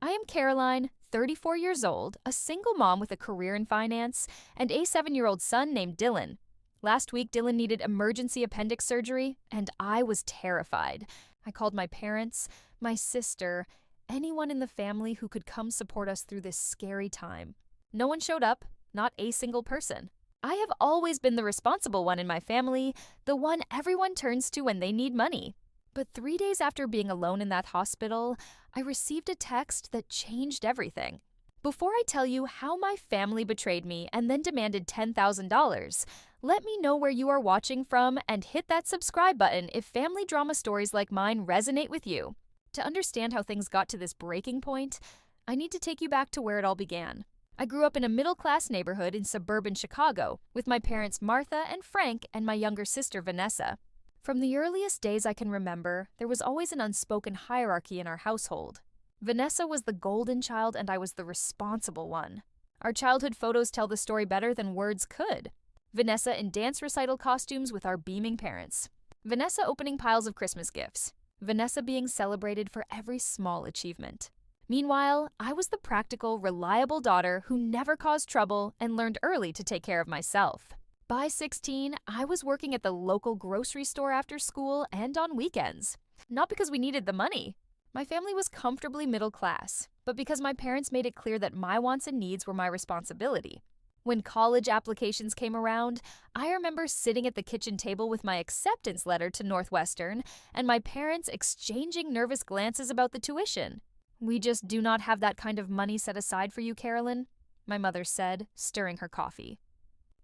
I am Caroline, 34 years old, a single mom with a career in finance, and a 7-year-old son named Dylan. Last week, Dylan needed emergency appendix surgery, and I was terrified. I called my parents, my sister, anyone in the family who could come support us through this scary time. No one showed up, not a single person. I have always been the responsible one in my family, the one everyone turns to when they need money. But 3 days after being alone in that hospital, I received a text that changed everything. Before I tell you how my family betrayed me and then demanded $10,000, let me know where you are watching from and hit that subscribe button if family drama stories like mine resonate with you. To understand how things got to this breaking point, I need to take you back to where it all began. I grew up in a middle-class neighborhood in suburban Chicago with my parents Martha and Frank and my younger sister Vanessa. From the earliest days I can remember, there was always an unspoken hierarchy in our household. Vanessa was the golden child and I was the responsible one. Our childhood photos tell the story better than words could. Vanessa in dance recital costumes with our beaming parents. Vanessa opening piles of Christmas gifts. Vanessa being celebrated for every small achievement. Meanwhile, I was the practical, reliable daughter who never caused trouble and learned early to take care of myself. By 16, I was working at the local grocery store after school and on weekends. Not because we needed the money. My family was comfortably middle class, but because my parents made it clear that my wants and needs were my responsibility. When college applications came around, I remember sitting at the kitchen table with my acceptance letter to Northwestern and my parents exchanging nervous glances about the tuition. "We just do not have that kind of money set aside for you, Carolyn," my mother said, stirring her coffee.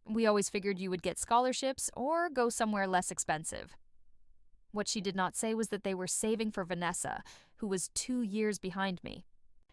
"We always figured you would get scholarships or go somewhere less expensive." What she did not say was that they were saving for Vanessa, who was 2 years behind me.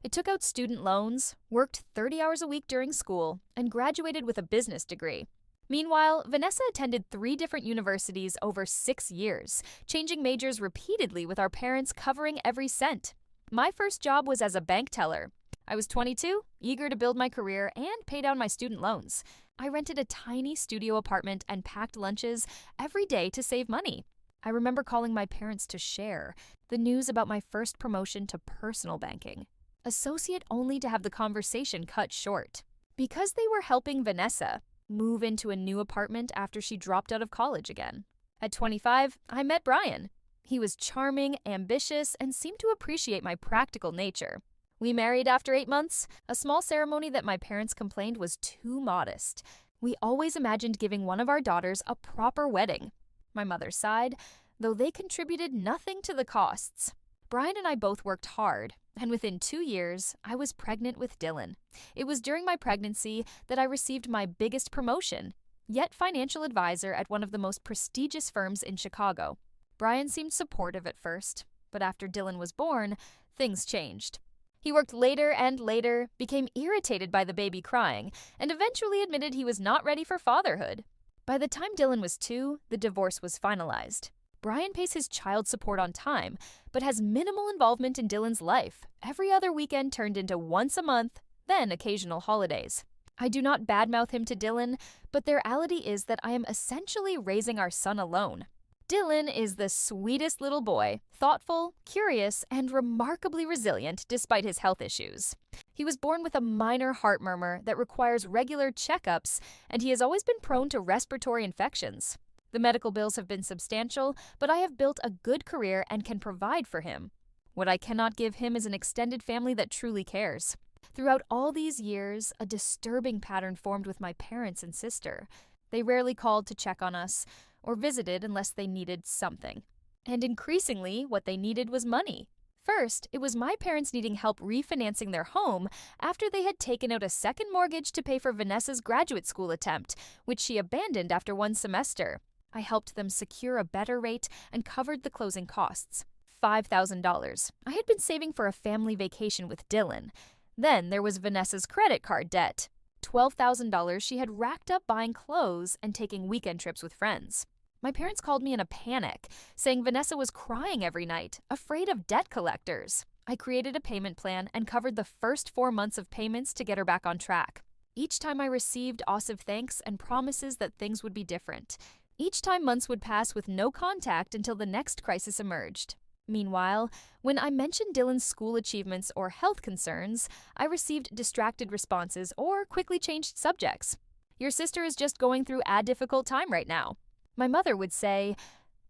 I took out student loans, worked 30 hours a week during school, and graduated with a business degree. Meanwhile, Vanessa attended 3 different universities over 6 years, changing majors repeatedly with our parents covering every cent. My first job was as a bank teller. I was 22, eager to build my career and pay down my student loans. I rented a tiny studio apartment and packed lunches every day to save money. I remember calling my parents to share the news about my first promotion to personal banking. Associate only to have the conversation cut short. Because they were helping Vanessa move into a new apartment after she dropped out of college again. At 25, I met Brian. He was charming, ambitious, and seemed to appreciate my practical nature. We married after 8 months, a small ceremony that my parents complained was too modest. We always imagined giving one of our daughters a proper wedding. My mother sighed, though they contributed nothing to the costs. Brian and I both worked hard, and within 2 years, I was pregnant with Dylan. It was during my pregnancy that I received my biggest promotion, yet financial advisor at one of the most prestigious firms in Chicago. Brian seemed supportive at first, but after Dylan was born, things changed. He worked later and later, became irritated by the baby crying, and eventually admitted he was not ready for fatherhood. By the time Dylan was 2, the divorce was finalized. Brian pays his child support on time, but has minimal involvement in Dylan's life. Every other weekend turned into once a month, then occasional holidays. I do not badmouth him to Dylan, but the reality is that I am essentially raising our son alone. Dylan is the sweetest little boy, thoughtful, curious, and remarkably resilient despite his health issues. He was born with a minor heart murmur that requires regular checkups, and he has always been prone to respiratory infections. The medical bills have been substantial, but I have built a good career and can provide for him. What I cannot give him is an extended family that truly cares. Throughout all these years, a disturbing pattern formed with my parents and sister. They rarely called to check on us, or visited unless they needed something. And increasingly, what they needed was money. First, it was my parents needing help refinancing their home after they had taken out a second mortgage to pay for Vanessa's graduate school attempt, which she abandoned after 1 semester. I helped them secure a better rate and covered the closing costs. $5,000. I had been saving for a family vacation with Dylan. Then there was Vanessa's credit card debt. $12,000 she had racked up buying clothes and taking weekend trips with friends. My parents called me in a panic, saying Vanessa was crying every night, afraid of debt collectors. I created a payment plan and covered the first 4 months of payments to get her back on track. Each time I received Osif thanks and promises that things would be different. Each time months would pass with no contact until the next crisis emerged. Meanwhile, when I mentioned Dylan's school achievements or health concerns, I received distracted responses or quickly changed subjects. Your sister is just going through a difficult time right now. My mother would say,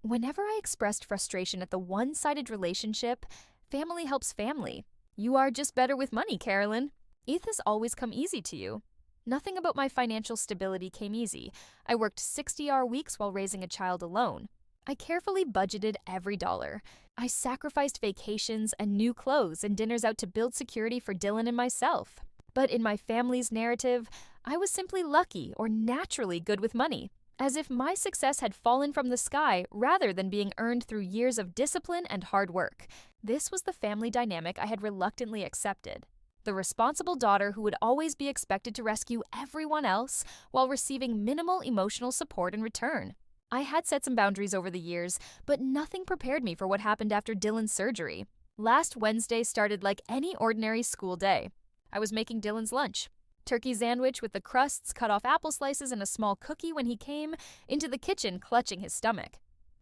whenever I expressed frustration at the one-sided relationship, family helps family. You are just better with money, Carolyn. ETH has always come easy to you. Nothing about my financial stability came easy. I worked 60-hour weeks while raising a child alone. I carefully budgeted every dollar. I sacrificed vacations and new clothes and dinners out to build security for Dylan and myself. But in my family's narrative, I was simply lucky or naturally good with money, as if my success had fallen from the sky rather than being earned through years of discipline and hard work. This was the family dynamic I had reluctantly accepted. The responsible daughter who would always be expected to rescue everyone else while receiving minimal emotional support in return. I had set some boundaries over the years, but nothing prepared me for what happened after Dylan's surgery. Last Wednesday started like any ordinary school day. I was making Dylan's lunch. Turkey sandwich with the crusts, cut off apple slices, and a small cookie when he came into the kitchen clutching his stomach.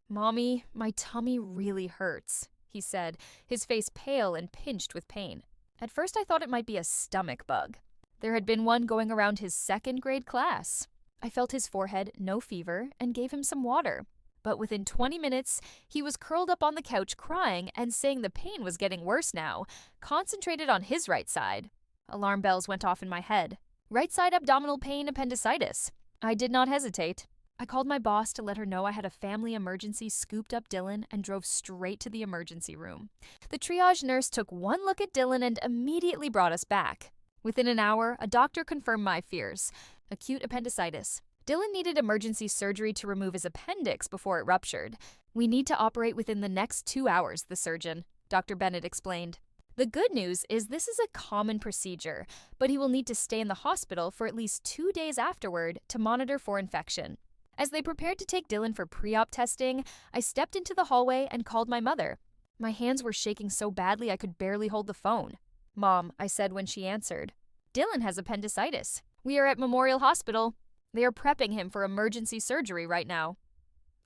"Mommy, my tummy really hurts," he said, his face pale and pinched with pain. At first I thought it might be a stomach bug. There had been one going around his second-grade class. I felt his forehead, no fever, and gave him some water. But within 20 minutes, he was curled up on the couch crying and saying the pain was getting worse now, concentrated on his right side. Alarm bells went off in my head. Right side abdominal pain, appendicitis. I did not hesitate. I called my boss to let her know I had a family emergency, scooped up Dylan, and drove straight to the emergency room. The triage nurse took one look at Dylan and immediately brought us back. Within an hour, a doctor confirmed my fears. Acute appendicitis. Dylan needed emergency surgery to remove his appendix before it ruptured. We need to operate within the next 2 hours, the surgeon, Dr. Bennett explained. The good news is this is a common procedure, but he will need to stay in the hospital for at least 2 days afterward to monitor for infection. As they prepared to take Dylan for pre-op testing, I stepped into the hallway and called my mother. My hands were shaking so badly I could barely hold the phone. "Mom," I said when she answered. "Dylan has appendicitis. We are at Memorial Hospital. They are prepping him for emergency surgery right now."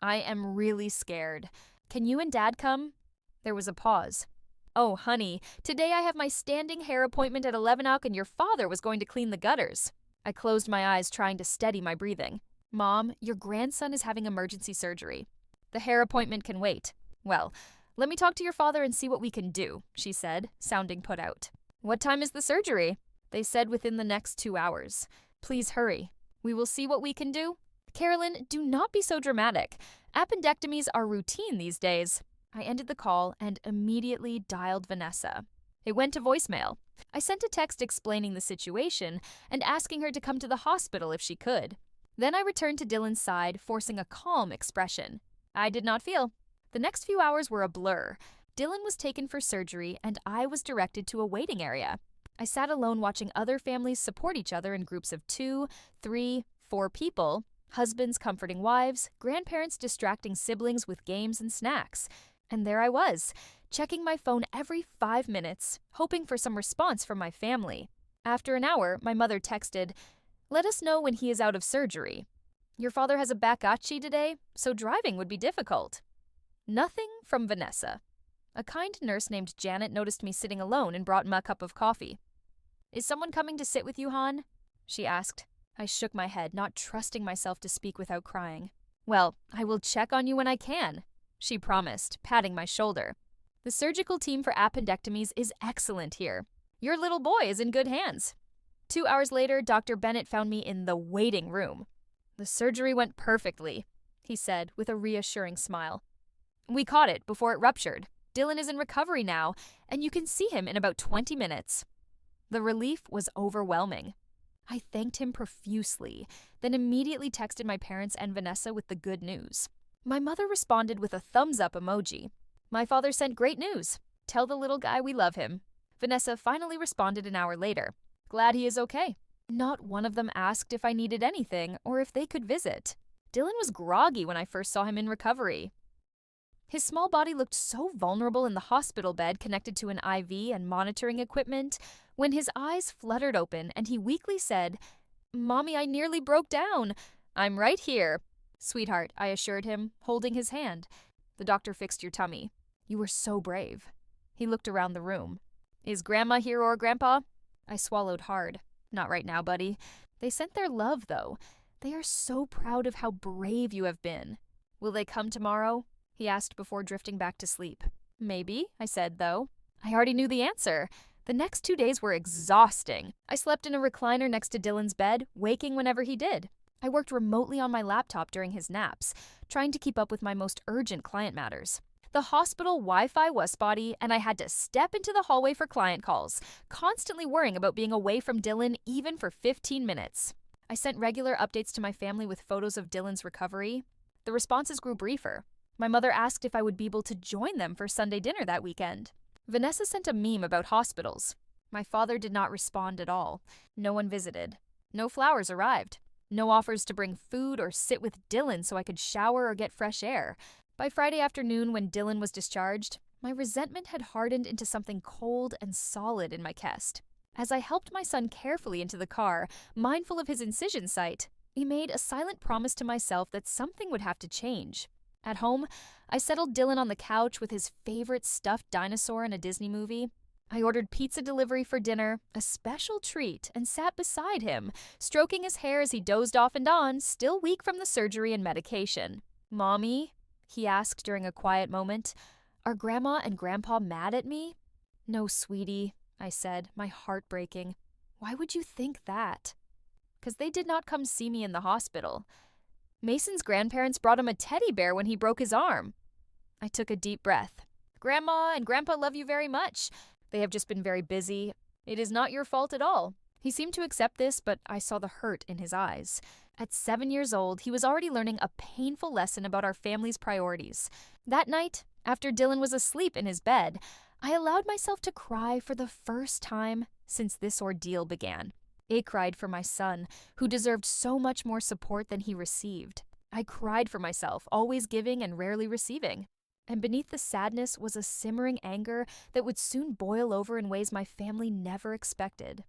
"I am really scared. Can you and Dad come?" There was a pause. "Oh, honey, today I have my standing hair appointment at 11 o'clock and your father was going to clean the gutters." I closed my eyes, trying to steady my breathing. "Mom, your grandson is having emergency surgery. The hair appointment can wait." "Well, let me talk to your father and see what we can do," she said, sounding put out. "What time is the surgery?" They said within the next 2 hours. "Please hurry. We will see what we can do." "Carolyn, do not be so dramatic. Appendectomies are routine these days." I ended the call and immediately dialed Vanessa. It went to voicemail. I sent a text explaining the situation and asking her to come to the hospital if she could. Then I returned to Dylan's side, forcing a calm expression. I did not feel. The next few hours were a blur. Dylan was taken for surgery, and I was directed to a waiting area. I sat alone watching other families support each other in groups of 2, 3, 4 people, husbands comforting wives, grandparents distracting siblings with games and snacks. And there I was, checking my phone every 5 minutes, hoping for some response from my family. After an hour, my mother texted, "Let us know when he is out of surgery. Your father has a back achi today, so driving would be difficult." Nothing from Vanessa. A kind nurse named Janet noticed me sitting alone and brought me a cup of coffee. "Is someone coming to sit with you, Han?" she asked. I shook my head, not trusting myself to speak without crying. "Well, I will check on you when I can," she promised, patting my shoulder. "The surgical team for appendectomies is excellent here. Your little boy is in good hands." 2 hours later, Dr. Bennett found me in the waiting room. "The surgery went perfectly," he said with a reassuring smile. "We caught it before it ruptured. Dylan is in recovery now, and you can see him in about 20 minutes. The relief was overwhelming. I thanked him profusely, then immediately texted my parents and Vanessa with the good news. My mother responded with a thumbs-up emoji. My father sent great news. Tell the little guy we love him. Vanessa finally responded an hour later. Glad he is okay. Not one of them asked if I needed anything or if they could visit. Dylan was groggy when I first saw him in recovery. His small body looked so vulnerable in the hospital bed connected to an IV and monitoring equipment when his eyes fluttered open and he weakly said, "Mommy, I nearly broke down. I'm right here." "Sweetheart," I assured him, holding his hand. "The doctor fixed your tummy. You were so brave." He looked around the room. "Is Grandma here or Grandpa?" I swallowed hard. "Not right now, buddy. They sent their love, though. They are so proud of how brave you have been." "Will they come tomorrow?" he asked before drifting back to sleep. "Maybe," I said, though. I already knew the answer. The next 2 days were exhausting. I slept in a recliner next to Dylan's bed, waking whenever he did. I worked remotely on my laptop during his naps, trying to keep up with my most urgent client matters. The hospital Wi-Fi was spotty, and I had to step into the hallway for client calls, constantly worrying about being away from Dylan even for 15 minutes. I sent regular updates to my family with photos of Dylan's recovery. The responses grew briefer. My mother asked if I would be able to join them for Sunday dinner that weekend. Vanessa sent a meme about hospitals. My father did not respond at all. No one visited. No flowers arrived. No offers to bring food or sit with Dylan so I could shower or get fresh air. By Friday afternoon, when Dylan was discharged, my resentment had hardened into something cold and solid in my chest. As I helped my son carefully into the car, mindful of his incision site, he made a silent promise to myself that something would have to change. At home, I settled Dylan on the couch with his favorite stuffed dinosaur in a Disney movie. I ordered pizza delivery for dinner, a special treat, and sat beside him, stroking his hair as he dozed off and on, still weak from the surgery and medication. "Mommy?" he asked during a quiet moment. "Are Grandma and Grandpa mad at me?" "No, sweetie," I said, my heart breaking. "Why would you think that?" "'Cause they did not come see me in the hospital. Mason's grandparents brought him a teddy bear when he broke his arm." I took a deep breath. "Grandma and Grandpa love you very much. They have just been very busy. It is not your fault at all." He seemed to accept this, but I saw the hurt in his eyes. At 7 years old, he was already learning a painful lesson about our family's priorities. That night, after Dylan was asleep in his bed, I allowed myself to cry for the first time since this ordeal began. I cried for my son, who deserved so much more support than he received. I cried for myself, always giving and rarely receiving. And beneath the sadness was a simmering anger that would soon boil over in ways my family never expected.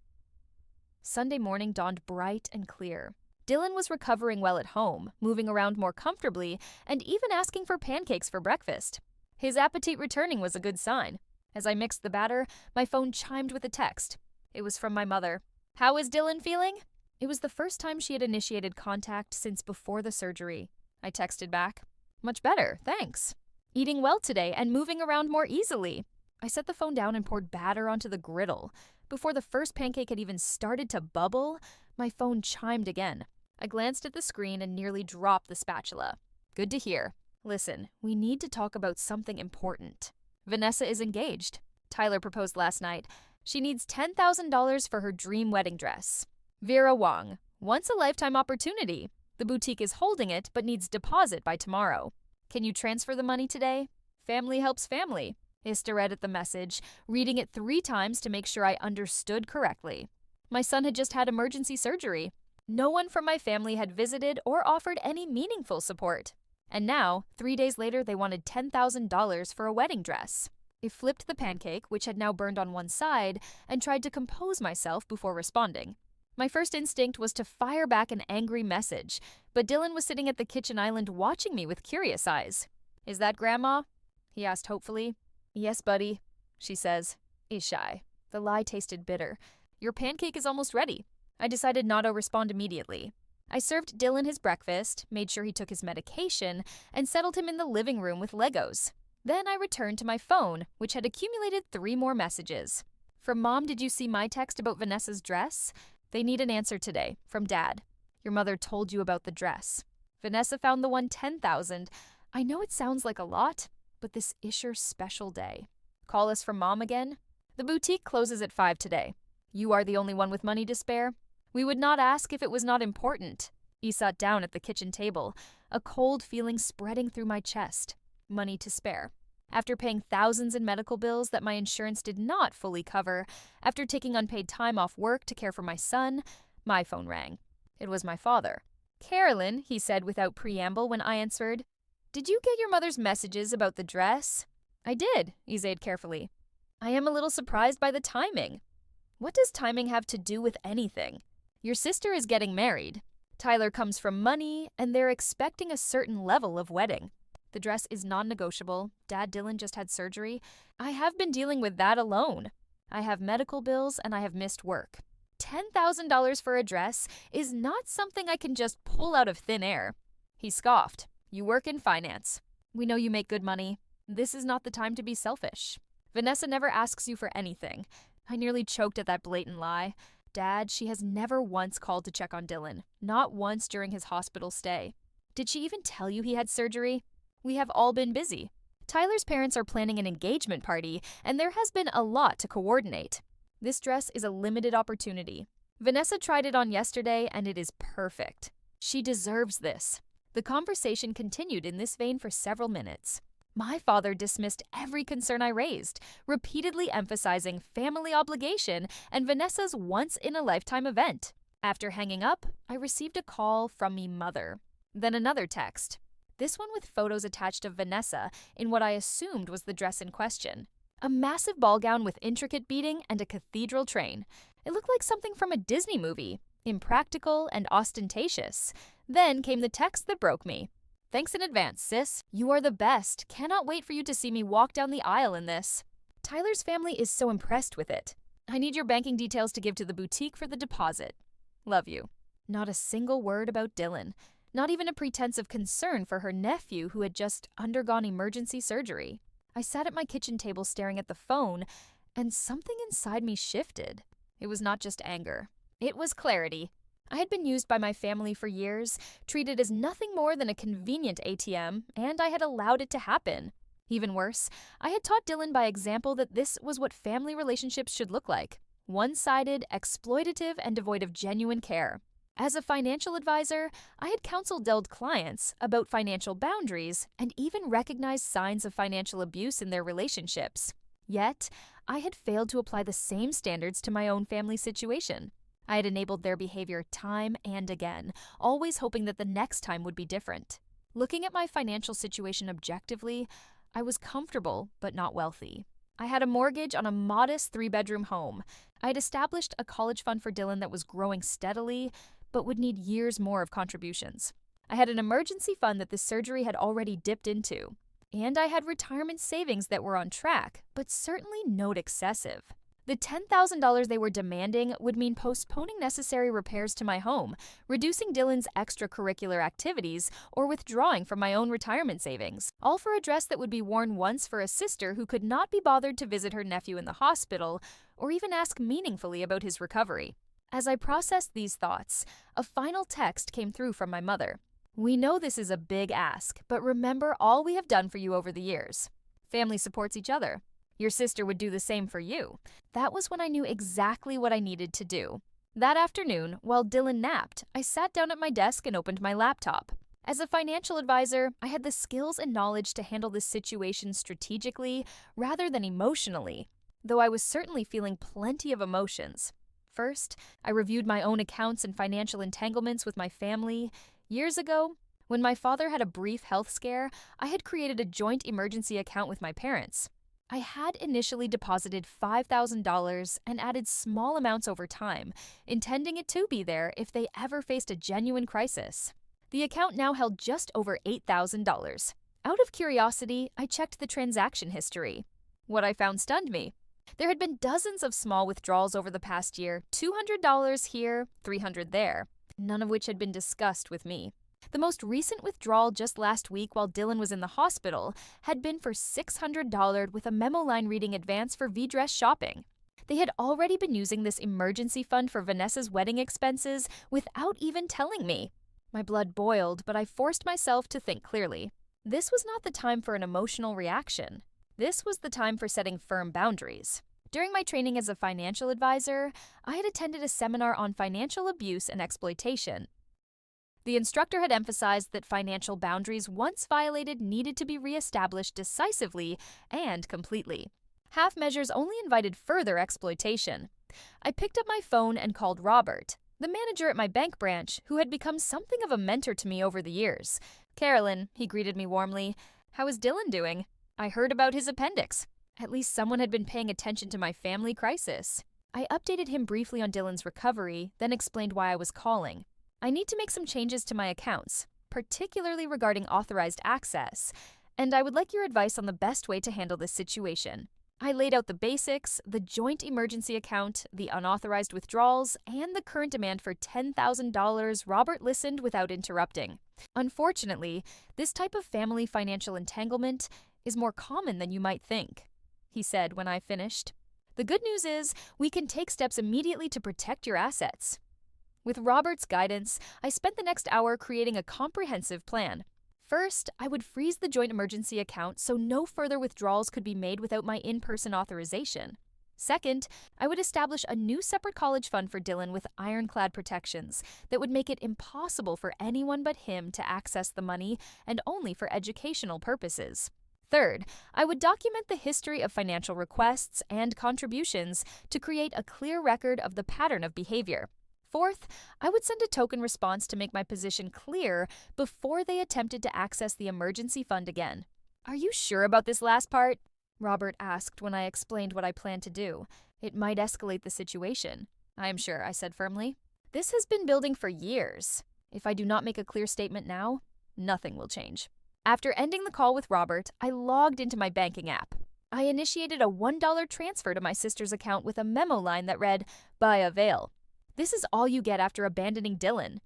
Sunday morning dawned bright and clear. Dylan was recovering well at home, moving around more comfortably, and even asking for pancakes for breakfast. His appetite returning was a good sign. As I mixed the batter, my phone chimed with a text. It was from my mother. "How is Dylan feeling?" It was the first time she had initiated contact since before the surgery. I texted back, "Much better, thanks. Eating well today and moving around more easily." I set the phone down and poured batter onto the griddle. Before the first pancake had even started to bubble, my phone chimed again. I glanced at the screen and nearly dropped the spatula. "Good to hear. Listen, we need to talk about something important. Vanessa is engaged. Tyler proposed last night. She needs $10,000 for her dream wedding dress. Vera Wong, once-a-lifetime opportunity. The boutique is holding it but needs deposit by tomorrow. Can you transfer the money today? Family helps family." Ista read at the message, reading it 3 times to make sure I understood correctly. My son had just had emergency surgery. No one from my family had visited or offered any meaningful support. And now, 3 days later, they wanted $10,000 for a wedding dress. I flipped the pancake, which had now burned on one side, and tried to compose myself before responding. My first instinct was to fire back an angry message, but Dylan was sitting at the kitchen island watching me with curious eyes. "Is that Grandma?" he asked hopefully. "Yes, buddy," she says. Is shy. The lie tasted bitter. "Your pancake is almost ready." I decided not to respond immediately. I served Dylan his breakfast, made sure he took his medication, and settled him in the living room with Legos. Then I returned to my phone, which had accumulated 3 more messages. From Mom, did you see my text about Vanessa's dress? They need an answer today. From Dad. Your mother told you about the dress. Vanessa found the one $10,000. I know it sounds like a lot, but this is your special day. Call us from Mom again. The boutique closes at 5 today. You are the only one with money to spare. We would not ask if it was not important. He sat down at the kitchen table, a cold feeling spreading through my chest. Money to spare. After paying thousands in medical bills that my insurance did not fully cover, after taking unpaid time off work to care for my son, my phone rang. It was my father. "Carolyn," he said without preamble when I answered. "Did you get your mother's messages about the dress?" "I did," he said carefully. "I am a little surprised by the timing." "What does timing have to do with anything? Your sister is getting married. Tyler comes from money, and they're expecting a certain level of wedding. The dress is non-negotiable. Dad Dylan just had surgery. I have been dealing with that alone. I have medical bills and I have missed work. $10,000 for a dress is not something I can just pull out of thin air. He scoffed. You work in finance. We know you make good money. This is not the time to be selfish. Vanessa never asks you for anything. I nearly choked at that blatant lie. Dad, she has never once called to check on Dylan. Not once during his hospital stay. Did she even tell you he had surgery? We have all been busy. Tyler's parents are planning an engagement party, and there has been a lot to coordinate. This dress is a limited opportunity. Vanessa tried it on yesterday, and it is perfect. She deserves this. The conversation continued in this vein for several minutes. My father dismissed every concern I raised, repeatedly emphasizing family obligation and Vanessa's once-in-a-lifetime event. After hanging up, I received a call from me mother. Then another text. This one with photos attached of Vanessa in what I assumed was the dress in question. A massive ball gown with intricate beading and a cathedral train. It looked like something from a Disney movie. Impractical and ostentatious. Then came the text that broke me. Thanks in advance, sis. You are the best. Cannot wait for you to see me walk down the aisle in this. Tyler's family is so impressed with it. I need your banking details to give to the boutique for the deposit. Love you. Not a single word about Dylan. Not even a pretense of concern for her nephew who had just undergone emergency surgery. I sat at my kitchen table staring at the phone, and something inside me shifted. It was not just anger. It was clarity. I had been used by my family for years, treated as nothing more than a convenient ATM, and I had allowed it to happen. Even worse, I had taught Dylan by example that this was what family relationships should look like. One-sided, exploitative, and devoid of genuine care. As a financial advisor, I had counseled Delled clients about financial boundaries and even recognized signs of financial abuse in their relationships. Yet, I had failed to apply the same standards to my own family situation. I had enabled their behavior time and again, always hoping that the next time would be different. Looking at my financial situation objectively, I was comfortable but not wealthy. I had a mortgage on a modest 3-bedroom home. I had established a college fund for Dylan that was growing steadily, but would need years more of contributions. I had an emergency fund that the surgery had already dipped into. And I had retirement savings that were on track, but certainly not excessive. The $10,000 they were demanding would mean postponing necessary repairs to my home, reducing Dylan's extracurricular activities, or withdrawing from my own retirement savings, all for a dress that would be worn once for a sister who could not be bothered to visit her nephew in the hospital, or even ask meaningfully about his recovery. As I processed these thoughts, a final text came through from my mother. We know this is a big ask, but remember all we have done for you over the years. Family supports each other. Your sister would do the same for you. That was when I knew exactly what I needed to do. That afternoon, while Dylan napped, I sat down at my desk and opened my laptop. As a financial advisor, I had the skills and knowledge to handle this situation strategically rather than emotionally, though I was certainly feeling plenty of emotions. First, I reviewed my own accounts and financial entanglements with my family. Years ago, when my father had a brief health scare, I had created a joint emergency account with my parents. I had initially deposited $5,000 and added small amounts over time, intending it to be there if they ever faced a genuine crisis. The account now held just over $8,000. Out of curiosity, I checked the transaction history. What I found stunned me. There had been dozens of small withdrawals over the past year, $200 here, $300 there, none of which had been discussed with me. The most recent withdrawal just last week while Dylan was in the hospital had been for $600 with a memo line reading advance for V-Dress shopping. They had already been using this emergency fund for Vanessa's wedding expenses without even telling me. My blood boiled, but I forced myself to think clearly. This was not the time for an emotional reaction. This was the time for setting firm boundaries. During my training as a financial advisor, I had attended a seminar on financial abuse and exploitation. The instructor had emphasized that financial boundaries once violated needed to be reestablished decisively and completely. Half measures only invited further exploitation. I picked up my phone and called Robert, the manager at my bank branch, who had become something of a mentor to me over the years. Carolyn, he greeted me warmly. How is Dylan doing? I heard about his appendix. At least someone had been paying attention to my family crisis. I updated him briefly on Dylan's recovery, then explained why I was calling. I need to make some changes to my accounts, particularly regarding authorized access, and I would like your advice on the best way to handle this situation. I laid out the basics, the joint emergency account, the unauthorized withdrawals, and the current demand for $10,000. Robert listened without interrupting. Unfortunately, this type of family financial entanglement is more common than you might think, he said when I finished. The good news is we can take steps immediately to protect your assets. With Robert's guidance, I spent the next hour creating a comprehensive plan. First, I would freeze the joint emergency account so no further withdrawals could be made without my in-person authorization. Second, I would establish a new separate college fund for Dylan with ironclad protections that would make it impossible for anyone but him to access the money, and only for educational purposes. Third, I would document the history of financial requests and contributions to create a clear record of the pattern of behavior. Fourth, I would send a token response to make my position clear before they attempted to access the emergency fund again. Are you sure about this last part? Robert asked when I explained what I planned to do. It might escalate the situation. I am sure, I said firmly. This has been building for years. If I do not make a clear statement now, nothing will change. After ending the call with Robert, I logged into my banking app. I initiated a $1 transfer to my sister's account with a memo line that read, "By avail." This is all you get after abandoning Dylan.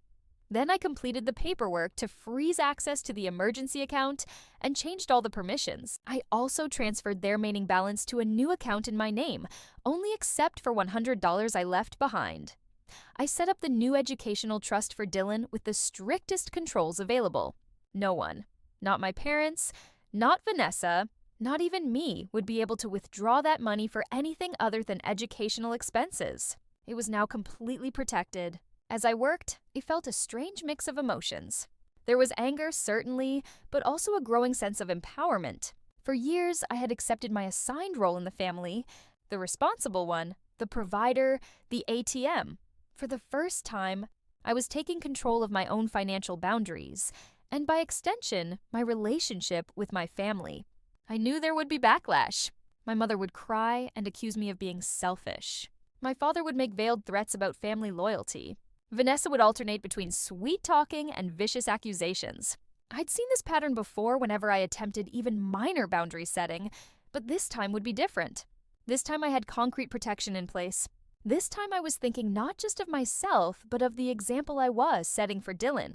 Then I completed the paperwork to freeze access to the emergency account and changed all the permissions. I also transferred their remaining balance to a new account in my name, only except for $100 I left behind. I set up the new educational trust for Dylan with the strictest controls available. No one, not my parents, not Vanessa, not even me, would be able to withdraw that money for anything other than educational expenses. It was now completely protected. As I worked, I felt a strange mix of emotions. There was anger, certainly, but also a growing sense of empowerment. For years, I had accepted my assigned role in the family, the responsible one, the provider, the ATM. For the first time, I was taking control of my own financial boundaries, and by extension, my relationship with my family. I knew there would be backlash. My mother would cry and accuse me of being selfish. My father would make veiled threats about family loyalty. Vanessa would alternate between sweet-talking and vicious accusations. I'd seen this pattern before whenever I attempted even minor boundary setting, but this time would be different. This time I had concrete protection in place. This time I was thinking not just of myself, but of the example I was setting for Dylan.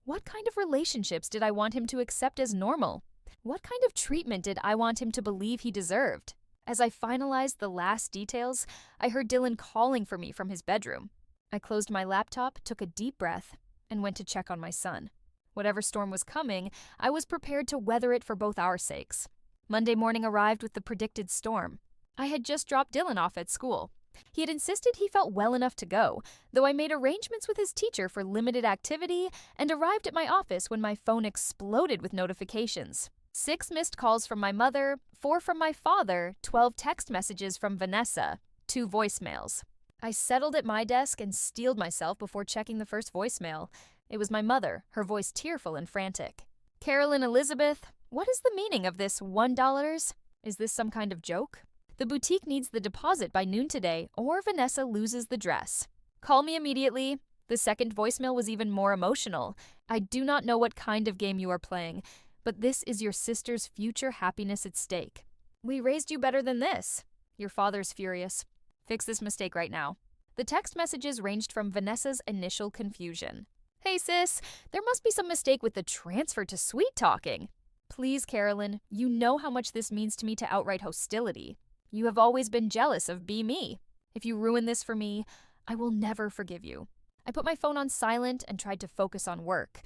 What kind of relationships did I want him to accept as normal? What kind of treatment did I want him to believe he deserved? As I finalized the last details, I heard Dylan calling for me from his bedroom. I closed my laptop, took a deep breath, and went to check on my son. Whatever storm was coming, I was prepared to weather it for both our sakes. Monday morning arrived with the predicted storm. I had just dropped Dylan off at school. He had insisted he felt well enough to go, though I made arrangements with his teacher for limited activity and arrived at my office when my phone exploded with notifications. 6 missed calls from my mother, 4 from my father, 12 text messages from Vanessa, 2 voicemails. I settled at my desk and steeled myself before checking the first voicemail. It was my mother, her voice tearful and frantic. "Carolyn Elizabeth, what is the meaning of this $1? Is this some kind of joke? The boutique needs the deposit by noon today, or Vanessa loses the dress. Call me immediately." The second voicemail was even more emotional. "I do not know what kind of game you are playing, but this is your sister's future happiness at stake. We raised you better than this. Your father's furious. Fix this mistake right now." The text messages ranged from Vanessa's initial confusion. "Hey sis, there must be some mistake with the transfer to sweet talking. Please, Carolyn, you know how much this means to me to outright hostility. You have always been jealous of Be Me. If you ruin this for me, I will never forgive you." I put my phone on silent and tried to focus on work.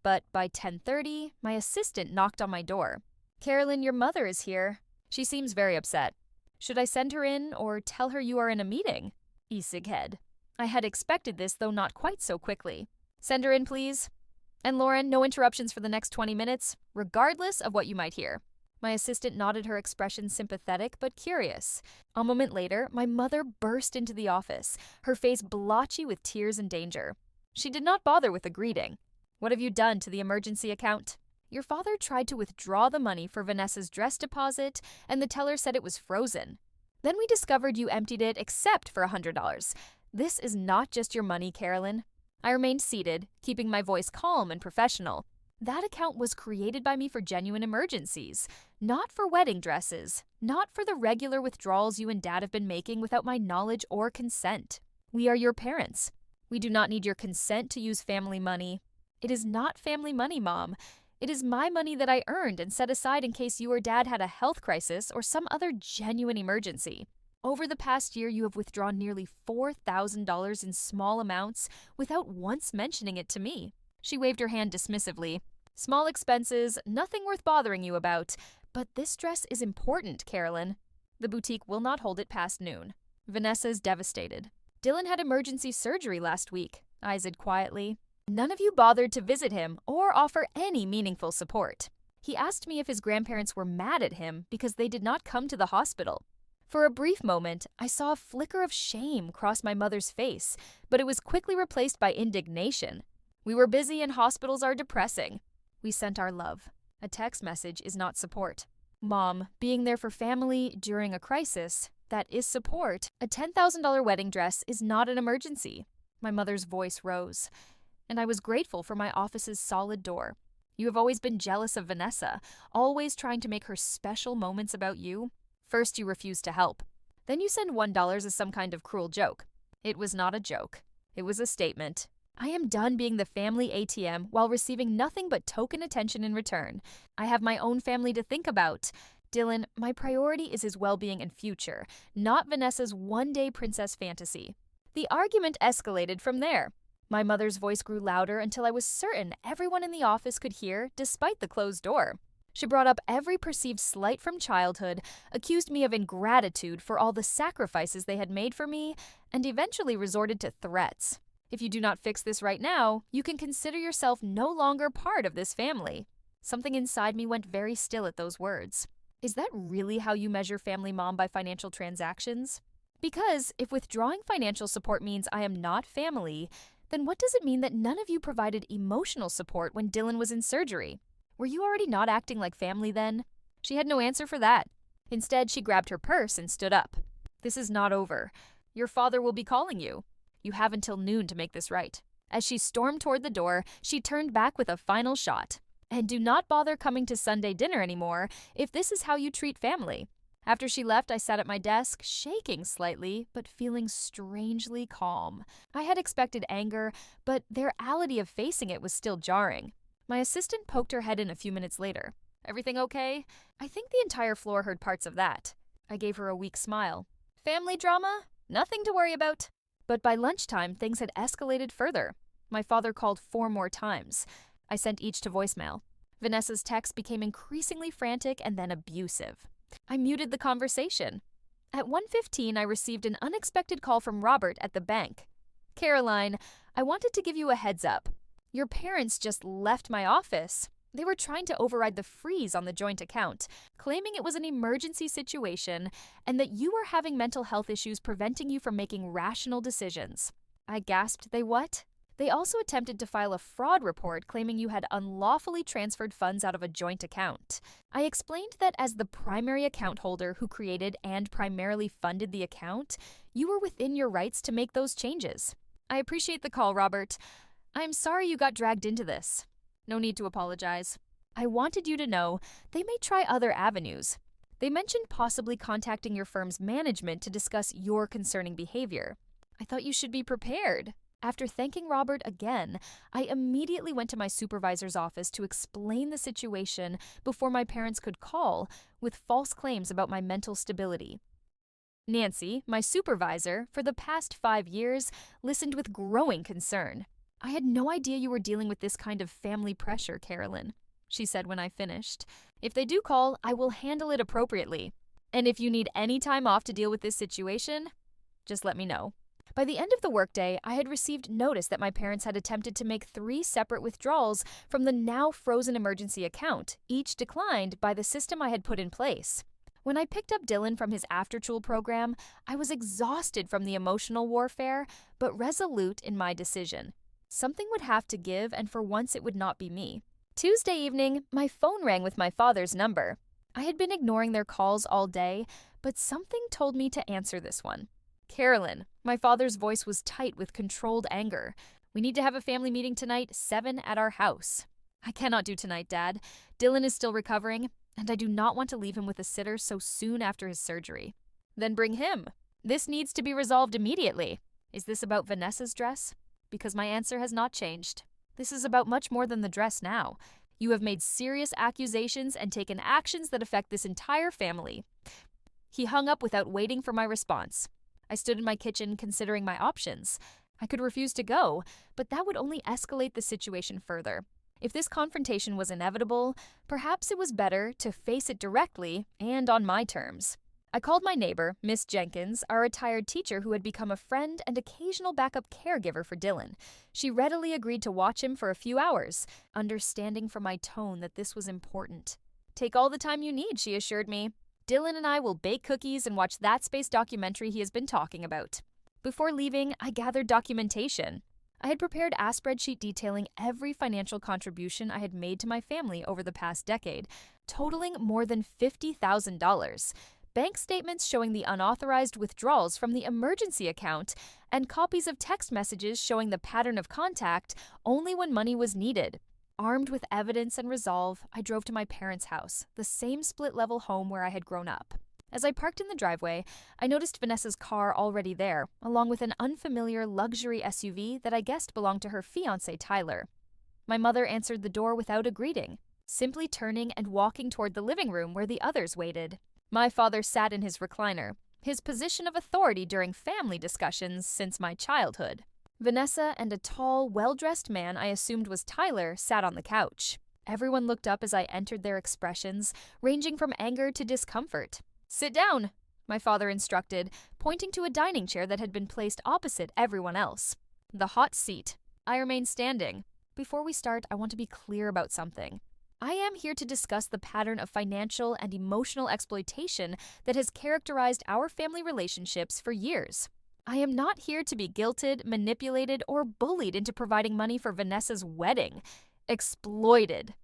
But by 10:30, my assistant knocked on my door. "Carolyn, your mother is here. She seems very upset. Should I send her in or tell her you are in a meeting?" Isig head. I had expected this, though not quite so quickly. "Send her in, please. And Lauren, no interruptions for the next 20 minutes, regardless of what you might hear." My assistant nodded, her expression sympathetic but curious. A moment later, my mother burst into the office, her face blotchy with tears and danger. She did not bother with a greeting. "What have you done to the emergency account?" "Your father tried to withdraw the money for Vanessa's dress deposit, and the teller said it was frozen. Then we discovered you emptied it except for $100. This is not just your money, Carolyn." I remained seated, keeping my voice calm and professional. That account was created by me for genuine emergencies, not for wedding dresses, not for the regular withdrawals you and Dad have been making without my knowledge or consent. We are your parents. We do not need your consent to use family money. It is not family money, Mom. It is my money that I earned and set aside in case you or Dad had a health crisis or some other genuine emergency. Over the past year, you have withdrawn nearly $4,000 in small amounts without once mentioning it to me. She waved her hand dismissively. Small expenses, nothing worth bothering you about. But this dress is important, Carolyn. The boutique will not hold it past noon. Vanessa is devastated. Dylan had emergency surgery last week, I said quietly. None of you bothered to visit him or offer any meaningful support. He asked me if his grandparents were mad at him because they did not come to the hospital. For a brief moment, I saw a flicker of shame cross my mother's face, but it was quickly replaced by indignation. We were busy and hospitals are depressing. We sent our love. A text message is not support. Mom, being there for family during a crisis, that is support. A $10,000 wedding dress is not an emergency. My mother's voice rose, and I was grateful for my office's solid door. You have always been jealous of Vanessa, always trying to make her special moments about you. First, you refused to help. Then you send $1 as some kind of cruel joke. It was not a joke. It was a statement. I am done being the family ATM while receiving nothing but token attention in return. I have my own family to think about. Dylan, my priority is his well-being and future, not Vanessa's one-day princess fantasy. The argument escalated from there. My mother's voice grew louder until I was certain everyone in the office could hear, despite the closed door. She brought up every perceived slight from childhood, accused me of ingratitude for all the sacrifices they had made for me, and eventually resorted to threats. If you do not fix this right now, you can consider yourself no longer part of this family. Something inside me went very still at those words. Is that really how you measure family, Mom, by financial transactions? Because if withdrawing financial support means I am not family, then what does it mean that none of you provided emotional support when Dylan was in surgery? Were you already not acting like family then? She had no answer for that. Instead, she grabbed her purse and stood up. This is not over. Your father will be calling you. You have until noon to make this right. As she stormed toward the door, she turned back with a final shot. And do not bother coming to Sunday dinner anymore if this is how you treat family. After she left, I sat at my desk, shaking slightly, but feeling strangely calm. I had expected anger, but their reality of facing it was still jarring. My assistant poked her head in a few minutes later. Everything okay? I think the entire floor heard parts of that. I gave her a weak smile. Family drama? Nothing to worry about. But by lunchtime, things had escalated further. My father called 4 more times. I sent each to voicemail. Vanessa's texts became increasingly frantic and then abusive. I muted the conversation. At 1:15, I received an unexpected call from Robert at the bank. Caroline, I wanted to give you a heads up. Your parents just left my office. They were trying to override the freeze on the joint account, claiming it was an emergency situation and that you were having mental health issues preventing you from making rational decisions. I gasped, they what? They also attempted to file a fraud report claiming you had unlawfully transferred funds out of a joint account. I explained that as the primary account holder who created and primarily funded the account, you were within your rights to make those changes. I appreciate the call, Robert. I'm sorry you got dragged into this. No need to apologize. I wanted you to know they may try other avenues. They mentioned possibly contacting your firm's management to discuss your concerning behavior. I thought you should be prepared. After thanking Robert again, I immediately went to my supervisor's office to explain the situation before my parents could call with false claims about my mental stability. Nancy, my supervisor, for the past 5 years, listened with growing concern. I had no idea you were dealing with this kind of family pressure, Carolyn, she said when I finished. If they do call, I will handle it appropriately. And if you need any time off to deal with this situation, just let me know. By the end of the workday, I had received notice that my parents had attempted to make 3 separate withdrawals from the now frozen emergency account, each declined by the system I had put in place. When I picked up Dylan from his after-school program, I was exhausted from the emotional warfare, but resolute in my decision. Something would have to give, and for once it would not be me. Tuesday evening, my phone rang with my father's number. I had been ignoring their calls all day, but something told me to answer this one. Carolyn, my father's voice was tight with controlled anger. We need to have a family meeting tonight, 7 at our house. I cannot do tonight, Dad. Dylan is still recovering, and I do not want to leave him with a sitter so soon after his surgery. Then bring him. This needs to be resolved immediately. Is this about Vanessa's dress? Because my answer has not changed. This is about much more than the dress now. You have made serious accusations and taken actions that affect this entire family. He hung up without waiting for my response. I stood in my kitchen considering my options. I could refuse to go, but that would only escalate the situation further. If this confrontation was inevitable, perhaps it was better to face it directly and on my terms. I called my neighbor, Miss Jenkins, our retired teacher who had become a friend and occasional backup caregiver for Dylan. She readily agreed to watch him for a few hours, understanding from my tone that this was important. Take all the time you need, she assured me. Dylan and I will bake cookies and watch that space documentary he has been talking about. Before leaving, I gathered documentation. I had prepared a spreadsheet detailing every financial contribution I had made to my family over the past decade, totaling more than $50,000. Bank statements showing the unauthorized withdrawals from the emergency account, and copies of text messages showing the pattern of contact only when money was needed. Armed with evidence and resolve, I drove to my parents' house, the same split-level home where I had grown up. As I parked in the driveway, I noticed Vanessa's car already there, along with an unfamiliar luxury SUV that I guessed belonged to her fiancé, Tyler. My mother answered the door without a greeting, simply turning and walking toward the living room where the others waited. My father sat in his recliner, his position of authority during family discussions since my childhood. Vanessa and a tall, well-dressed man I assumed was Tyler sat on the couch. Everyone looked up as I entered, their expressions ranging from anger to discomfort. "Sit down," my father instructed, pointing to a dining chair that had been placed opposite everyone else. The hot seat. I remained standing. Before we start, I want to be clear about something. I am here to discuss the pattern of financial and emotional exploitation that has characterized our family relationships for years. I am not here to be guilted, manipulated, or bullied into providing money for Vanessa's wedding. Exploited.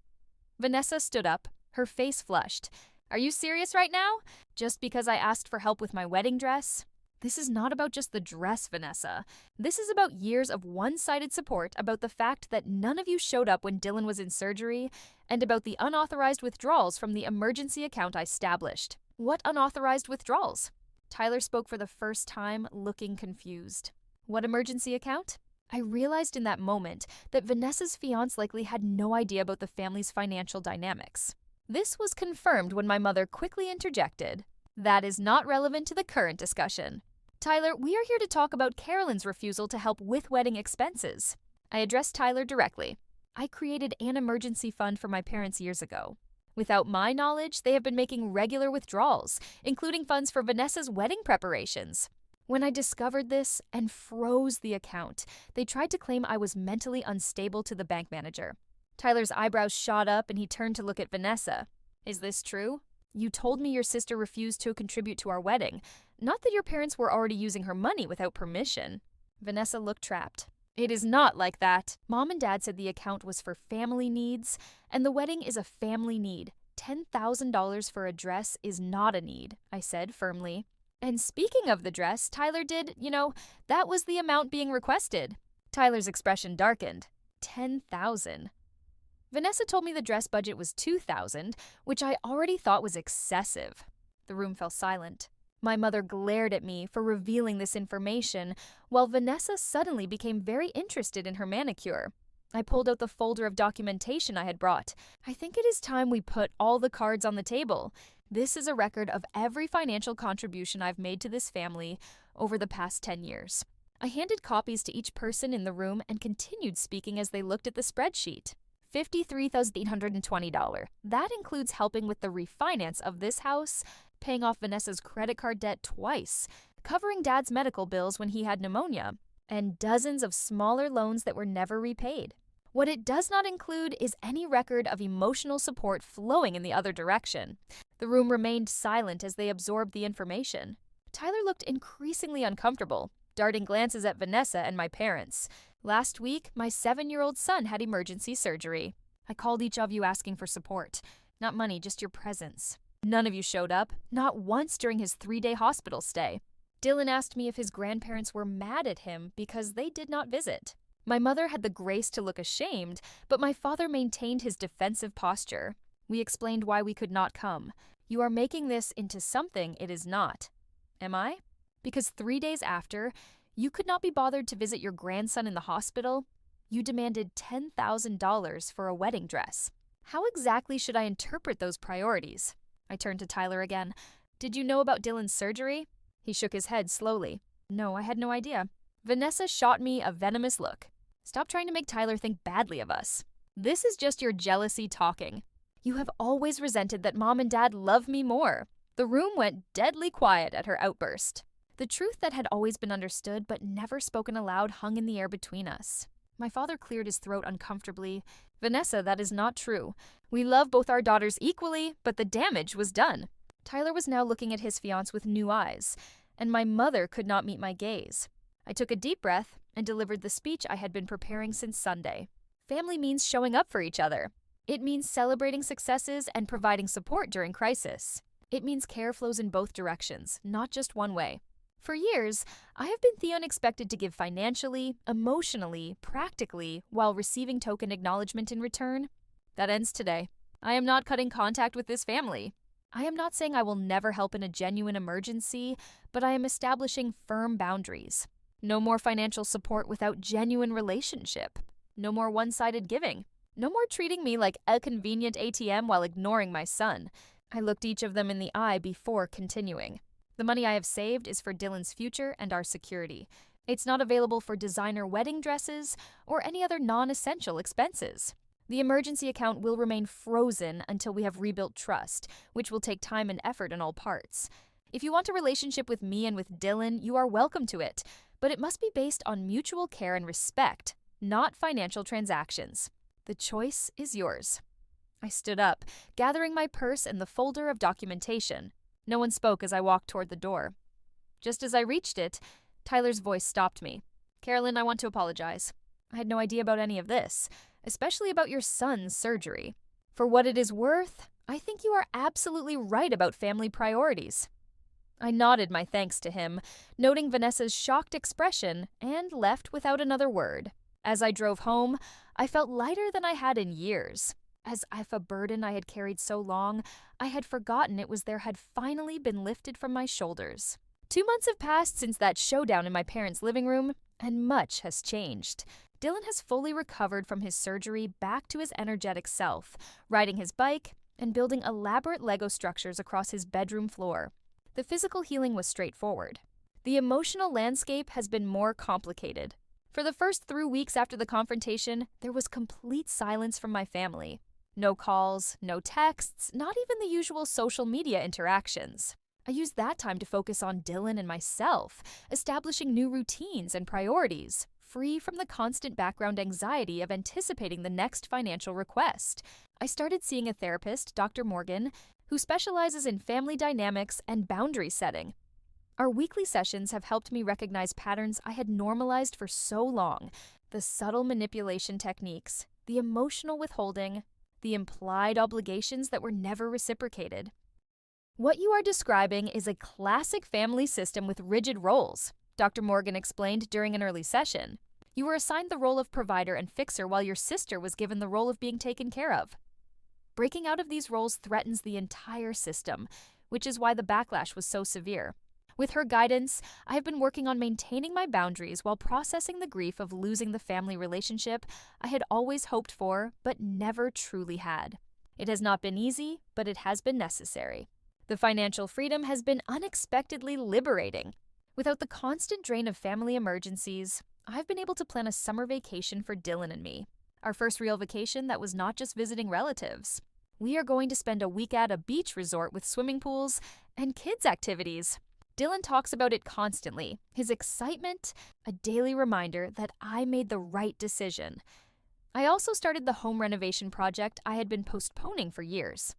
Vanessa stood up, her face flushed. "Are you serious right now? Just because I asked for help with my wedding dress?" This is not about just the dress, Vanessa. This is about years of one-sided support about the fact that none of you showed up when Dylan was in surgery, and about the unauthorized withdrawals from the emergency account I established. What unauthorized withdrawals? Tyler spoke for the first time, looking confused. What emergency account? I realized in that moment that Vanessa's fiancé likely had no idea about the family's financial dynamics. This was confirmed when my mother quickly interjected. "That is not relevant to the current discussion. Tyler, we are here to talk about Carolyn's refusal to help with wedding expenses." I addressed Tyler directly. "I created an emergency fund for my parents years ago. Without my knowledge, they have been making regular withdrawals, including funds for Vanessa's wedding preparations. When I discovered this and froze the account, they tried to claim I was mentally unstable to the bank manager." Tyler's eyebrows shot up and he turned to look at Vanessa. "Is this true? You told me your sister refused to contribute to our wedding, not that your parents were already using her money without permission." Vanessa looked trapped. "It is not like that. Mom and Dad said the account was for family needs, and the wedding is a family need. $10,000 for a dress is not a need," I said firmly. "And speaking of the dress, Tyler did, that was the amount being requested." Tyler's expression darkened. 10,000. Vanessa told me the dress budget was 2,000, which I already thought was excessive. The room fell silent. My mother glared at me for revealing this information, while Vanessa suddenly became very interested in her manicure. I pulled out the folder of documentation I had brought. "I think it is time we put all the cards on the table. This is a record of every financial contribution I've made to this family over the past 10 years. I handed copies to each person in the room and continued speaking as they looked at the spreadsheet. $53,820. That includes helping with the refinance of this house, paying off Vanessa's credit card debt twice, covering Dad's medical bills when he had pneumonia, and dozens of smaller loans that were never repaid. What it does not include is any record of emotional support flowing in the other direction." The room remained silent as they absorbed the information. Tyler looked increasingly uncomfortable, darting glances at Vanessa and my parents. "Last week, my 7-year-old son had emergency surgery. I called each of you asking for support. Not money, just your presence. None of you showed up, not once during his 3-day hospital stay. Dylan asked me if his grandparents were mad at him because they did not visit. My mother had the grace to look ashamed, but my father maintained his defensive posture. We explained why we could not come. You are making this into something it is not. Am I? Because 3 days after, you could not be bothered to visit your grandson in the hospital. You demanded $10,000 for a wedding dress. How exactly should I interpret those priorities? I turned to Tyler again. Did you know about Dylan's surgery? He shook his head slowly. No, I had no idea. Vanessa shot me a venomous look. Stop trying to make Tyler think badly of us. This is just your jealousy talking. You have always resented that Mom and Dad love me more. The room went deadly quiet at her outburst. The truth that had always been understood but never spoken aloud hung in the air between us. My father cleared his throat uncomfortably. Vanessa, that is not true. We love both our daughters equally, but the damage was done. Tyler was now looking at his fiancé with new eyes, and my mother could not meet my gaze. I took a deep breath and delivered the speech I had been preparing since Sunday. Family means showing up for each other. It means celebrating successes and providing support during crisis. It means care flows in both directions, not just one way. For years, I have been the unexpected to give financially, emotionally, practically, while receiving token acknowledgement in return. That ends today. I am not cutting contact with this family. I am not saying I will never help in a genuine emergency, but I am establishing firm boundaries. No more financial support without genuine relationship. No more one-sided giving. No more treating me like a convenient ATM while ignoring my son. I looked each of them in the eye before continuing. The money I have saved is for Dylan's future and our security. It's not available for designer wedding dresses or any other non-essential expenses. The emergency account will remain frozen until we have rebuilt trust, which will take time and effort on all parts. If you want a relationship with me and with Dylan, you are welcome to it, but it must be based on mutual care and respect, not financial transactions. The choice is yours. I stood up, gathering my purse and the folder of documentation. No one spoke as I walked toward the door. Just as I reached it, Tyler's voice stopped me. Carolyn, I want to apologize. I had no idea about any of this, especially about your son's surgery. For what it is worth, I think you are absolutely right about family priorities. I nodded my thanks to him, noting Vanessa's shocked expression, and left without another word. As I drove home, I felt lighter than I had in years. As if a burden I had carried so long, I had forgotten it was there had finally been lifted from my shoulders. 2 months have passed since that showdown in my parents' living room, and much has changed. Dylan has fully recovered from his surgery back to his energetic self, riding his bike and building elaborate Lego structures across his bedroom floor. The physical healing was straightforward. The emotional landscape has been more complicated. For the first 3 weeks after the confrontation, there was complete silence from my family. No calls, no texts, not even the usual social media interactions. I used that time to focus on Dylan and myself, establishing new routines and priorities, free from the constant background anxiety of anticipating the next financial request. I started seeing a therapist, Dr. Morgan, who specializes in family dynamics and boundary setting. Our weekly sessions have helped me recognize patterns I had normalized for so long, the subtle manipulation techniques, the emotional withholding, the implied obligations that were never reciprocated. What you are describing is a classic family system with rigid roles, Dr. Morgan explained during an early session. You were assigned the role of provider and fixer while your sister was given the role of being taken care of. Breaking out of these roles threatens the entire system, which is why the backlash was so severe. With her guidance, I have been working on maintaining my boundaries while processing the grief of losing the family relationship I had always hoped for but never truly had. It has not been easy, but it has been necessary. The financial freedom has been unexpectedly liberating. Without the constant drain of family emergencies, I've been able to plan a summer vacation for Dylan and me. Our first real vacation that was not just visiting relatives. We are going to spend a week at a beach resort with swimming pools and kids' activities. Dylan talks about it constantly, his excitement, a daily reminder that I made the right decision. I also started the home renovation project I had been postponing for years.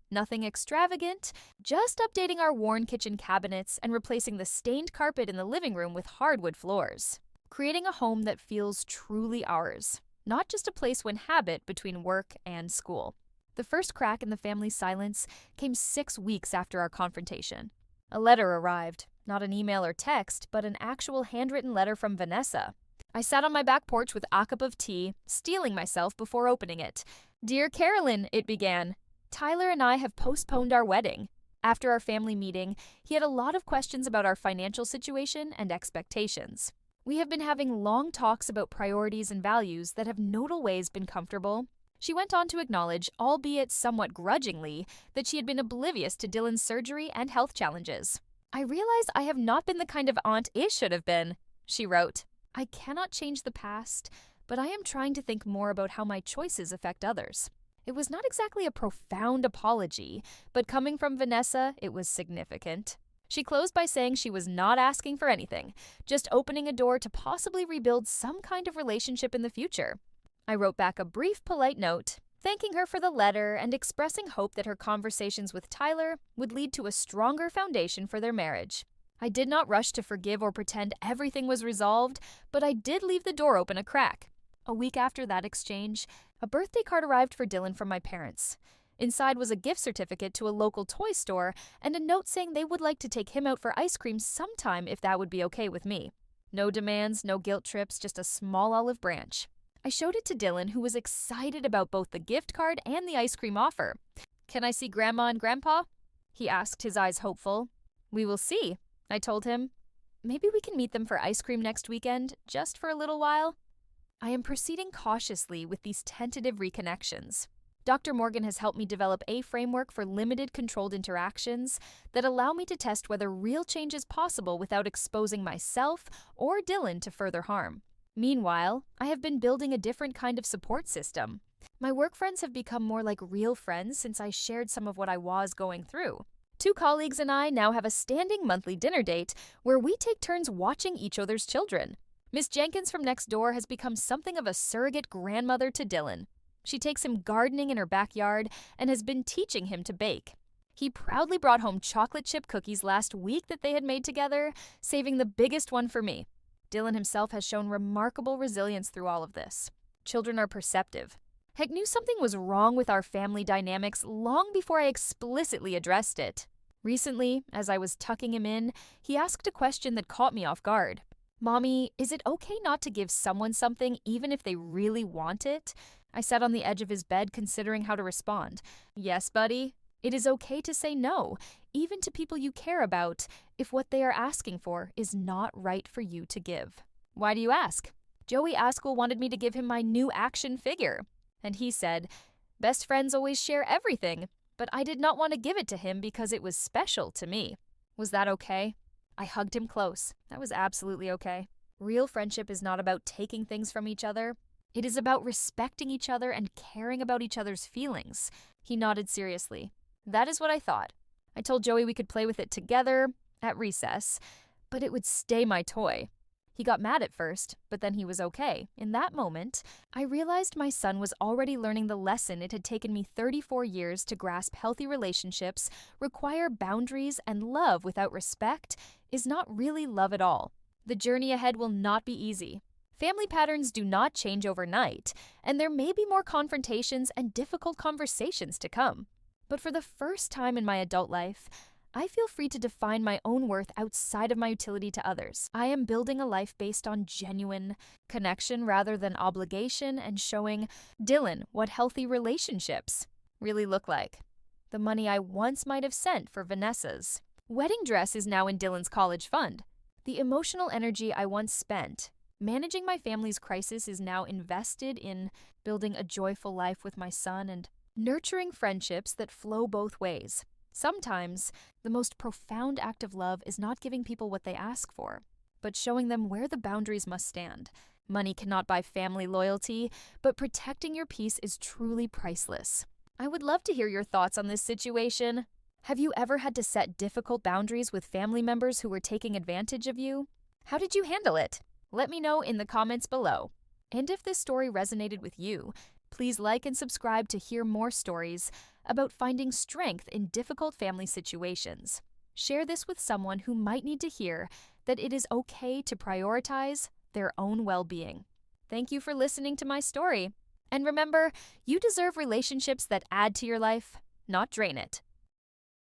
Nothing extravagant, just updating our worn kitchen cabinets and replacing the stained carpet in the living room with hardwood floors. Creating a home that feels truly ours, not just a place we inhabit between work and school. The first crack in the family's silence came 6 weeks after our confrontation. A letter arrived, not an email or text, but an actual handwritten letter from Vanessa. I sat on my back porch with a cup of tea, steeling myself before opening it. "Dear Carolyn," it began, "Tyler and I have postponed our wedding." After our family meeting, he had a lot of questions about our financial situation and expectations. We have been having long talks about priorities and values that have not always been comfortable. She went on to acknowledge, albeit somewhat grudgingly, that she had been oblivious to Dylan's surgery and health challenges. "I realize I have not been the kind of aunt I should have been," she wrote. "I cannot change the past, but I am trying to think more about how my choices affect others." It was not exactly a profound apology, but coming from Vanessa, it was significant. She closed by saying she was not asking for anything, just opening a door to possibly rebuild some kind of relationship in the future. I wrote back a brief, polite note, thanking her for the letter and expressing hope that her conversations with Tyler would lead to a stronger foundation for their marriage. I did not rush to forgive or pretend everything was resolved, but I did leave the door open a crack. A week after that exchange, a birthday card arrived for Dylan from my parents. Inside was a gift certificate to a local toy store and a note saying they would like to take him out for ice cream sometime if that would be okay with me. No demands, no guilt trips, just a small olive branch. I showed it to Dylan, who was excited about both the gift card and the ice cream offer. "Can I see Grandma and Grandpa?" he asked, his eyes hopeful. "We will see," I told him. "Maybe we can meet them for ice cream next weekend, just for a little while." I am proceeding cautiously with these tentative reconnections. Dr. Morgan has helped me develop a framework for limited controlled interactions that allow me to test whether real change is possible without exposing myself or Dylan to further harm. Meanwhile, I have been building a different kind of support system. My work friends have become more like real friends since I shared some of what I was going through. 2 colleagues and I now have a standing monthly dinner date where we take turns watching each other's children. Miss Jenkins from next door has become something of a surrogate grandmother to Dylan. She takes him gardening in her backyard and has been teaching him to bake. He proudly brought home chocolate chip cookies last week that they had made together, saving the biggest one for me. Dylan himself has shown remarkable resilience through all of this. Children are perceptive. Heck knew something was wrong with our family dynamics long before I explicitly addressed it. Recently, as I was tucking him in, he asked a question that caught me off guard. "Mommy, is it okay not to give someone something even if they really want it?" I sat on the edge of his bed considering how to respond. "Yes, buddy. It is okay to say no, even to people you care about, if what they are asking for is not right for you to give." "Why do you ask?" "Joey Askell wanted me to give him my new action figure. And he said, 'Best friends always share everything,' but I did not want to give it to him because it was special to me." Was that okay? I hugged him close. That was absolutely okay. Real friendship is not about taking things from each other. It is about respecting each other and caring about each other's feelings. He nodded seriously. That is what I thought. I told Joey we could play with it together at recess, but it would stay my toy. He got mad at first, but then he was okay. In that moment, I realized my son was already learning the lesson it had taken me 34 years to grasp. Healthy relationships require boundaries, and love without respect is not really love at all. The journey ahead will not be easy. Family patterns do not change overnight, and there may be more confrontations and difficult conversations to come. But for the first time in my adult life, I feel free to define my own worth outside of my utility to others. I am building a life based on genuine connection rather than obligation, and showing Dylan what healthy relationships really look like. The money I once might have sent for Vanessa's wedding dress is now in Dylan's college fund. The emotional energy I once spent managing my family's crisis is now invested in building a joyful life with my son and nurturing friendships that flow both ways. Sometimes, the most profound act of love is not giving people what they ask for, but showing them where the boundaries must stand. Money cannot buy family loyalty, but protecting your peace is truly priceless. I would love to hear your thoughts on this situation. Have you ever had to set difficult boundaries with family members who were taking advantage of you? How did you handle it? Let me know in the comments below. And if this story resonated with you, please like and subscribe to hear more stories about finding strength in difficult family situations. Share this with someone who might need to hear that it is okay to prioritize their own well-being. Thank you for listening to my story. And remember, you deserve relationships that add to your life, not drain it.